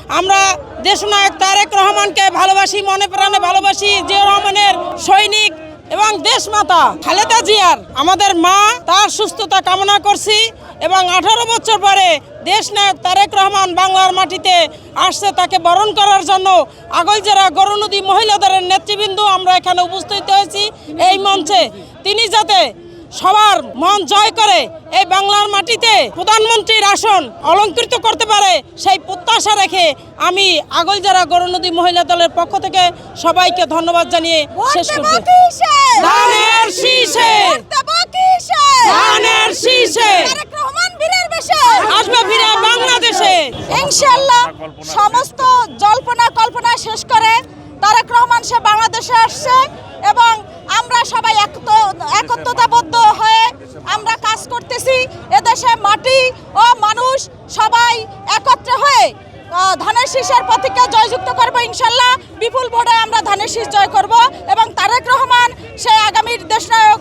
আমরা দেশনায়ক তারেক রহমানকে ভালোবাসি, মনে প্রাণে ভালোবাসি। জিয়াউর রহমানের সৈনিক এবং দেশমাতা খালেদা জিয়ার আমাদের মা, তার সুস্থতা কামনা করছি। এবং 18 বছর পরে দেশনায়ক তারেক রহমান বাংলার মাটিতে আসছে, তাকে বরণ করার জন্য আগৈলঝাড়া গরুনদী মহিলাদের নেতৃবৃন্দ আমরা এখানে উপস্থিত হয়েছি এই মঞ্চে। তিনি যাতে সবার মন জয় করে এই বাংলার মাটিতে প্রধানমন্ত্রীর আসন অলংকৃত করতে পারে, সেই প্রত্যাশা রেখে আমি আগৈলঝাড়া গরুনদী মহিলা দলের পক্ষ থেকে সবাইকে ধন্যবাদ জানিয়ে শেষ করছি। ধানের শীষে, ধানের শীষে আসবে ফিরে বাংলাদেশে ইনশাআল্লাহ। সমস্ত জল্পনা কল্পনা শেষ করে তারেক রহমান সে বাংলাদেশে আসছে এবং আমরা সবাই একত্রতাবদ্ধ হয়ে আমরা কাজ করতেছি। এদেশে মাটি ও মানুষ সবাই একত্রে হয়ে ধানের শীষের প্রতীককে জয়যুক্ত করবো ইনশাআল্লাহ। বিপুল ভোটে আমরা ধানের শীষ জয় করব এবং তারেক রহমান সে আগামীর দেশনায়ক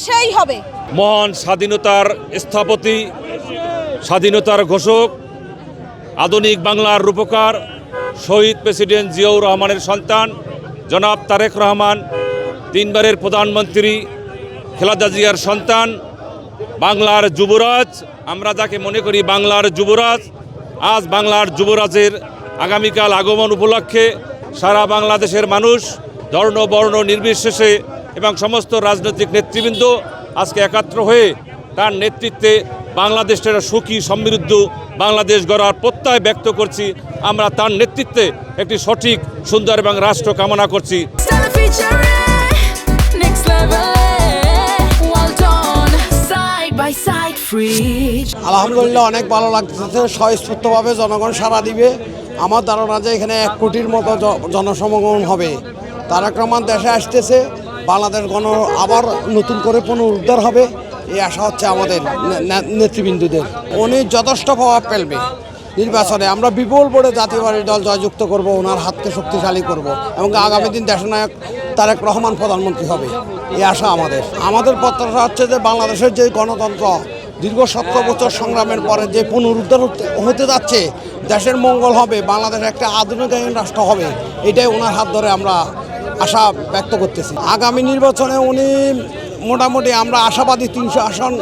সেই হবে। মহান স্বাধীনতার স্থপতি, স্বাধীনতার ঘোষক, আধুনিক বাংলার রূপকার শহীদ প্রেসিডেন্ট জিয়াউর রহমানের সন্তান জনাব তারেক রহমান, 3 বারের প্রধানমন্ত্রী খালেদা জিয়ার সন্তান, বাংলার যুবরাজ, আমরা যাকে মনে করি বাংলার যুবরাজ। আজ বাংলার যুবরাজের আগামীকাল আগমন উপলক্ষে সারা বাংলাদেশের মানুষ ধর্ম বর্ণ নির্বিশেষে এবং সমস্ত রাজনৈতিক নেতৃবৃন্দ আজকে একাত্র হয়ে তার নেতৃত্বে বাংলাদেশের সুখী সমৃদ্ধ বাংলাদেশ গড়ার প্রত্যয় ব্যক্ত করছি। আমরা তার নেতৃত্বে একটি সঠিক সুন্দর এবং রাষ্ট্র কামনা করছি। আলহামদুলিল্লাহ, অনেক ভালো লাগতেছে। স্বতঃস্ফূর্তভাবে জনগণ সাড়া দিবে। আমার ধারণা যে এখানে 1 কোটির মতো জনসমাগম হবে। তারেক রহমান দেশে আসতেছে, বাংলাদেশ আবার নতুন করে পুনরুদ্ধার হবে, এই আশা হচ্ছে আমাদের নেতৃবৃন্দদের। উনি যথেষ্ট প্রভাব ফেলবে নির্বাচনে। আমরা বিপুল ভোটে জাতীয় পার্টি দল জয়যুক্ত করব, ওনার হাতকে শক্তিশালী করব এবং আগামী দিন দেশনায়ক তারেক রহমান প্রধানমন্ত্রী হবে, এই আশা আমাদের প্রত্যাশা হচ্ছে যে বাংলাদেশের যে গণতন্ত্র দীর্ঘ 17 বছর সংগ্রামের পরে যে পুনরুদ্ধার হতে যাচ্ছে, দেশের মঙ্গল হবে, বাংলাদেশ একটা আধুনিকায়ন রাষ্ট্র হবে, এটাই ওনার হাত ধরে আমরা আশা ব্যক্ত করতেছি। আগামী নির্বাচনে উনি মোটামুটি আমরা আশাবাদী 300 আসন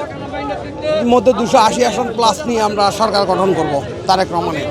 মধ্যে 280 আসন প্লাস নিয়ে আমরা সরকার গঠন করব তারেক রহমানের।